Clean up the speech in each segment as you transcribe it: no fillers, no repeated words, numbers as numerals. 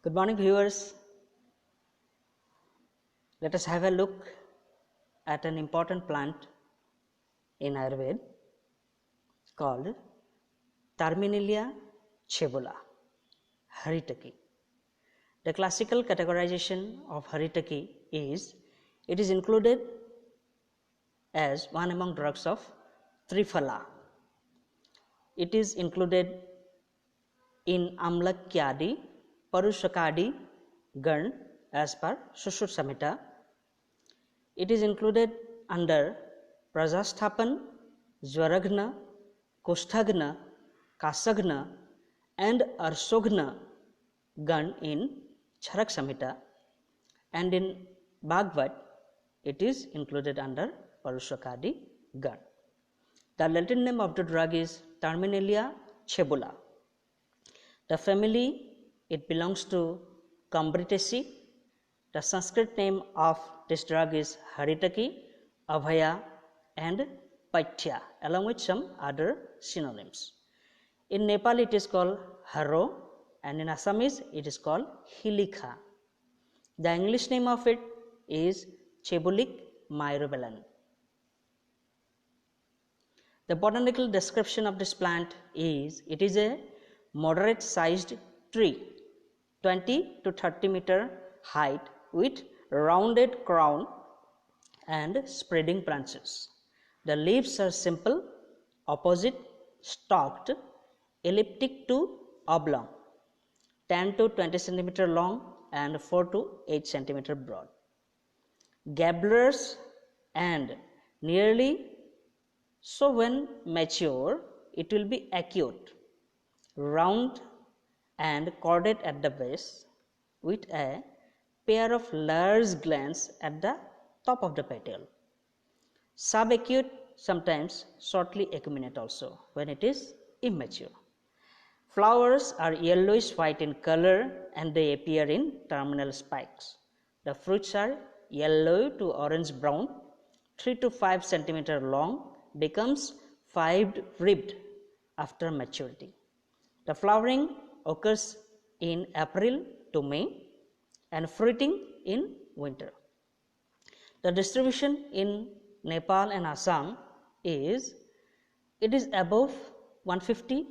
Good morning, viewers. Let us have a look at an important plant in Ayurveda called Terminalia chebula, Haritaki. The classical categorization of Haritaki is it is included as one among drugs of Triphala. It is included in Amlakyadi, Parushakadi, Gan as per Sushur Samhita. It is included under Prajasthapan, Jwaragna, Kusthagna, Kasagna and Arsogna Gan in Charak Samhita, and in Bhagavad it is included under Parushakadi Gan. The Latin name of the drug is Terminalia chebula. The family, it belongs to Combritaceae. The Sanskrit name of this drug is Haritaki, Abhaya and Paithya, along with some other synonyms. In Nepal it is called Haro and in Assamese it is called Hilika. The English name of it is Chebulic myrobalan. The botanical description of this plant is it is a moderate sized tree, 20 to 30 meter height with rounded crown and spreading branches. The leaves are simple, opposite, stalked, elliptic to oblong, 10 to 20 centimeter long and 4 to 8 centimeter broad. Gablers and nearly so when mature it will be acute, round and corded at the base with a pair of large glands at the top of the petal. Subacute, sometimes shortly acuminate also when it is immature. Flowers are yellowish white in color and they appear in terminal spikes. The fruits are yellow to orange brown, 3 to 5 centimeter long, becomes 5-ribbed after maturity. The flowering occurs in April to May and fruiting in winter. The distribution in Nepal and Assam is it is above 150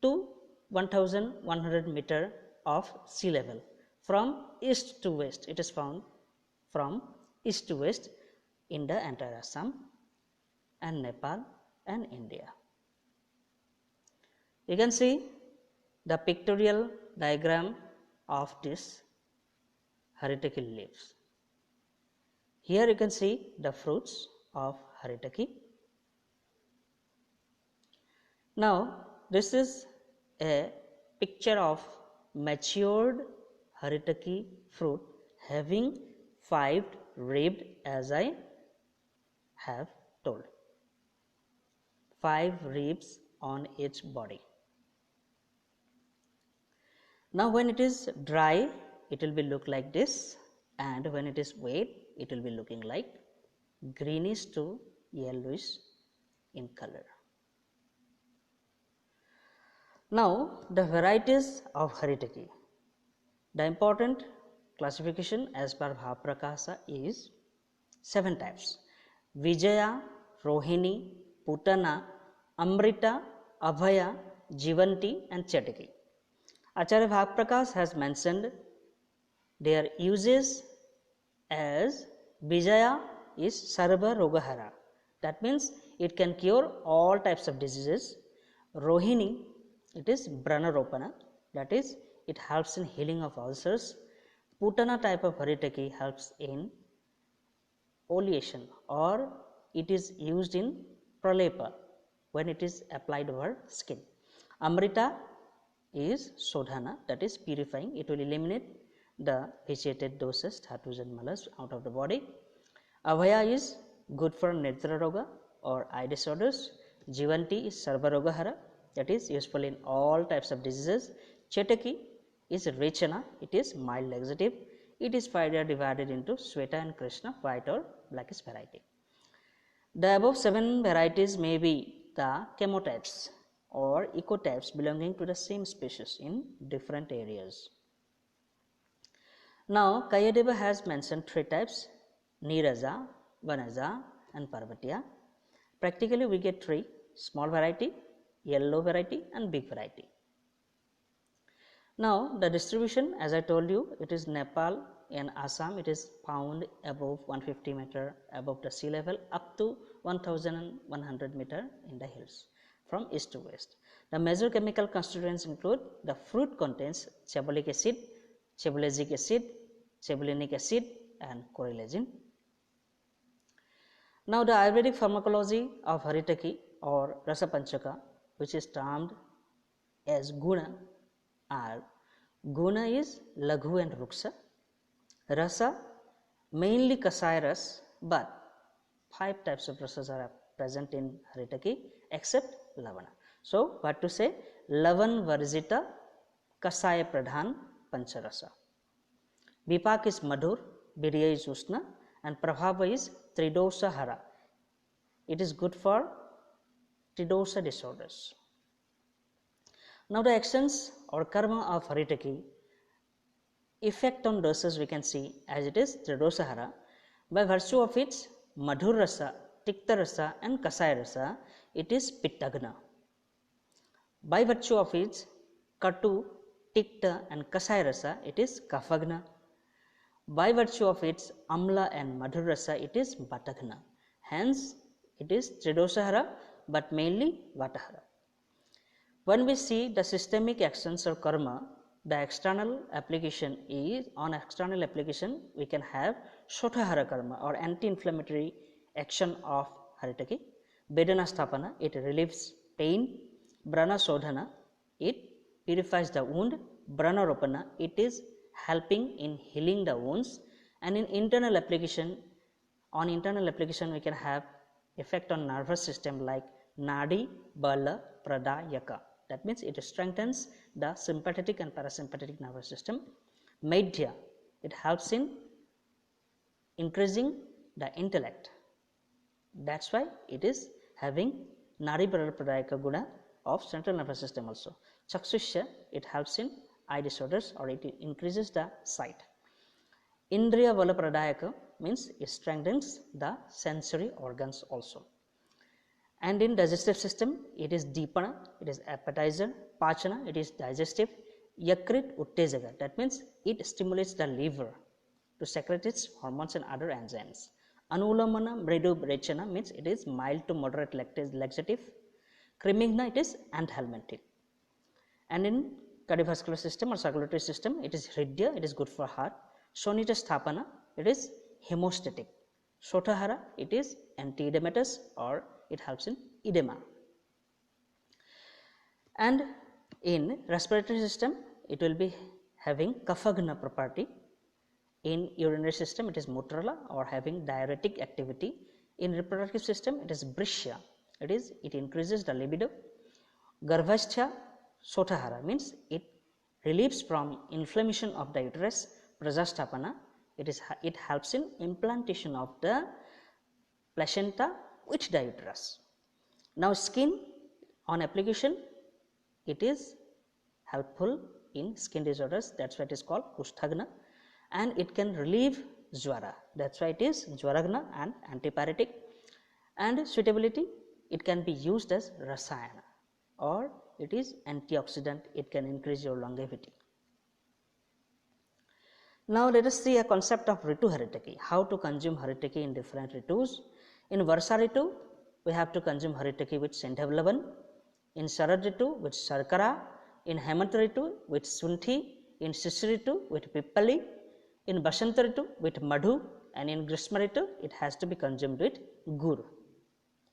to 1100 meter of sea level. From east to west it is found from east to west in the entire Assam and Nepal and India. You can see the pictorial diagram of this Haritaki leaves. Here you can see the fruits of Haritaki. Now this is a picture of matured Haritaki fruit having 5-ribbed, as I have told, 5 ribs on each body. Now when it is dry it will be look like this, and when it is wet it will be looking like greenish to yellowish in color. Now the varieties of Haritaki. The important classification as per Bhavaprakasha is 7 types: Vijaya, Rohini, Putana, Amrita, Abhaya, Jivanti and Chetaki. Acharya Bhavprakash has mentioned their uses as Vijaya is Sarva Rogahara, that means it can cure all types of diseases. Rohini, it is Branaropana, that is it helps in healing of ulcers. Putana type of Haritaki helps in oleation, or it is used in pralepa when it is applied over skin. Amrita is Sodhana, that is purifying, it will eliminate the vitiated doses, dhatus and malas out of the body. Abhaya is good for Netra Roga or eye disorders. Jivanti is Sarva Rogahara, that is useful in all types of diseases. Chetaki is Rechana, it is mild laxative. It is further divided into Sweta and Krishna, white or blackish variety. The above 7 varieties may be the chemotypes or ecotypes belonging to the same species in different areas. Now, Kayadeva has mentioned three types: Niraja, Vanaja and Parvatiya. Practically we get three: small variety, yellow variety and big variety. Now, the distribution, as I told you, it is Nepal and Assam, it is found above 150 meter above the sea level up to 1100 meter in the hills from east to west. The major chemical constituents include: the fruit contains chabolic acid, chabolagic acid, chabulinic acid and corylagin. Now, the Ayurvedic pharmacology of Haritaki or Rasa Panchaka, which is termed as Guna, are: Guna is Laghu and Ruksa, Rasa mainly Kasaya Ras, but 5 types of rasas are present in Haritaki except Lavana. So, what to say? Lavan Varjita Kasaya Pradhan Pancharasa. Vipak is Madhur, Birya is Usna and Prabhava is Tridosa Hara. It is good for Tridosa disorders. Now, the actions or karma of Haritaki, effect on dosas we can see as it is Tridosa Hara. By virtue of its Madhur Rasa, Tikta Rasa and Kasaya Rasa, it is Pittagna. By virtue of its Katu, Tikta and Kasaya Rasa, it is Kafagna. By virtue of its Amla and Madhur Rasa, it is Vatagna. Hence, it is Tridosahara but mainly Vatahara. When we see the systemic actions or karma, the external application is, on external application we can have Shotahara karma or anti-inflammatory action of Haritaki. Vedana Sthapana, it relieves pain. Brana Sodhana, it purifies the wound. Brana Ropana, it is helping in healing the wounds. And in internal application, on internal application we can have effect on nervous system like Nadi Bala Pradayaka. That means it strengthens the sympathetic and parasympathetic nervous system. Maidya, it helps in increasing the intellect. That's why it is having Nadi Bala Pradayaka guna of central nervous system also. Chakshusya, it helps in eye disorders or it increases the sight. Indriya Vala Pradayaka means it strengthens the sensory organs also. And in digestive system, it is Deepana, it is appetizer. Pachana, it is digestive. Yakrit Uttejaka, that means it stimulates the liver to secrete its hormones and other enzymes. Anulamana Mridu Rechana means it is mild to moderate laxative. Krimigna, it is anthelmintic. And in cardiovascular system or circulatory system, it is Hridya, it is good for heart. Shonita Sthapana, it is hemostatic. Shotahara, it is anti-edematous or it helps in edema. And in respiratory system, it will be having Kafagna property. In urinary system, it is Mutrala or having diuretic activity. In reproductive system, it is Brishya, it increases the libido. Garbhasthya Sotahara means it relieves from inflammation of the uterus. Prajasthapana, it helps in implantation of the placenta with the uterus. Now, skin on application, it is helpful in skin disorders. That's why it is called Kusthagna, and it can relieve Jwara. That's why it is Jwaragna and antipyretic. And suitability, it can be used as Rasayana or it is antioxidant. It can increase your longevity. Now, let us see a concept of Ritu Haritaki, how to consume Haritaki in different Ritus. In Varsa Ritu, we have to consume Haritaki with Sendhavlavan. In Sharad Ritu with Sarkara. In Hemant Ritu with Sunthi. In Shishir Ritu with Pippali. In Basanta Ritu with Madhu. And in Grishma Ritu, it has to be consumed with Gur.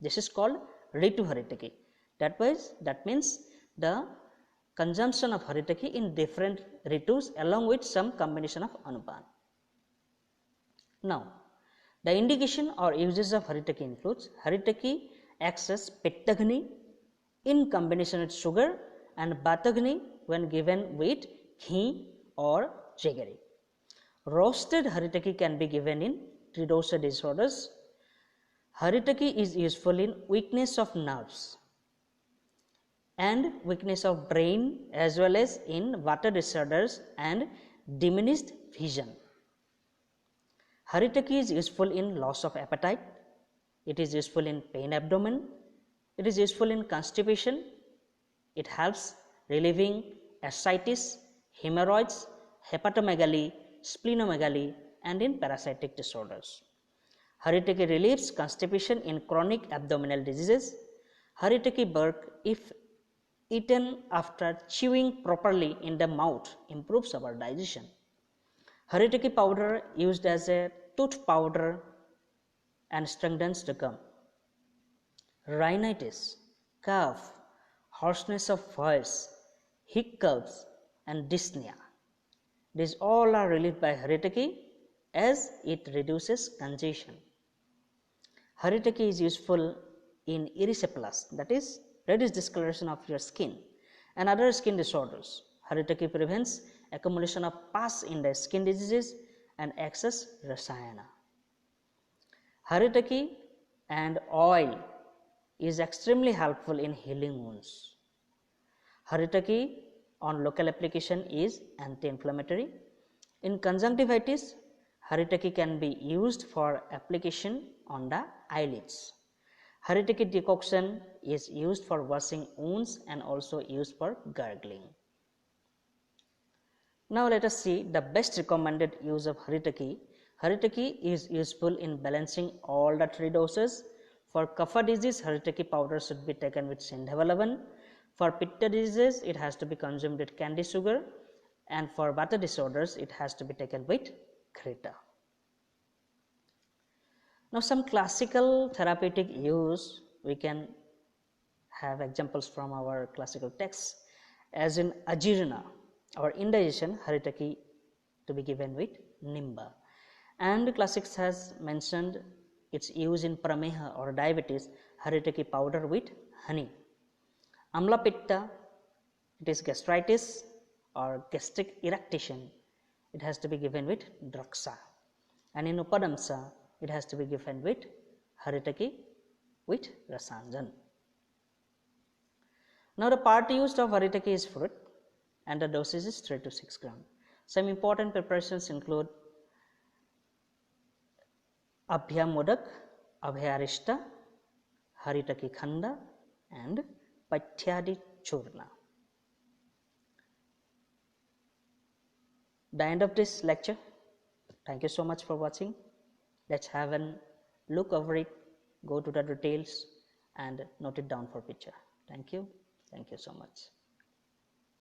This is called Ritu Haritaki. That means the consumption of Haritaki in different Ritus along with some combination of Anupan. Now, the indication or uses of Haritaki includes: Haritaki acts as Pittagni in combination with sugar and Vatagni when given with ghee or jaggery. Roasted Haritaki can be given in Tridosa disorders. Haritaki is useful in weakness of nerves and weakness of brain as well as in water disorders and diminished vision. Haritaki is useful in loss of appetite. It is useful in pain abdomen. It is useful in constipation. It helps relieving ascites, hemorrhoids, hepatomegaly, splenomegaly, and in parasitic disorders. Haritaki relieves constipation in chronic abdominal diseases. Haritaki bark, if eaten after chewing properly in the mouth, improves our digestion. Haritaki powder used as a tooth powder and strengthens the gum. Rhinitis, cough, hoarseness of voice, hiccups, and dyspnea. These all are relieved by Haritaki as it reduces congestion. Haritaki is useful in erysipelas, that is, reddish discoloration of your skin, and other skin disorders. Haritaki prevents accumulation of pus in the skin diseases and excess rasayana. Haritaki and oil is extremely helpful in healing wounds. Haritaki on local application is anti-inflammatory. In conjunctivitis, Haritaki can be used for application on the eyelids. Haritaki decoction is used for washing wounds and also used for gargling. Now let us see the best recommended use of Haritaki. Haritaki is useful in balancing all the 3 doses. For kapha disease, Haritaki powder should be taken with Sindhavalavan. For pitta diseases, it has to be consumed with candy sugar, and for vata disorders, it has to be taken with Krita. Now some classical therapeutic use, we can have examples from our classical texts, as in ajirna or indigestion, Haritaki to be given with Nimba. And classics has mentioned its use in prameha or diabetes, Haritaki powder with honey. Amla pitta, it is gastritis or gastric irritation, it has to be given with Draxa. And in Upadamsa, it has to be given with Haritaki with Rasanjan. Now the part used of Haritaki is fruit and the dosage is 3 to 6 gram. Some important preparations include Abhyamodak, Abhyarishta, Haritaki Khanda, and Pathyadi Churna. The end of this lecture. Thank you so much for watching. Let's have a look over it, go to the details and note it down for picture. Thank you so much.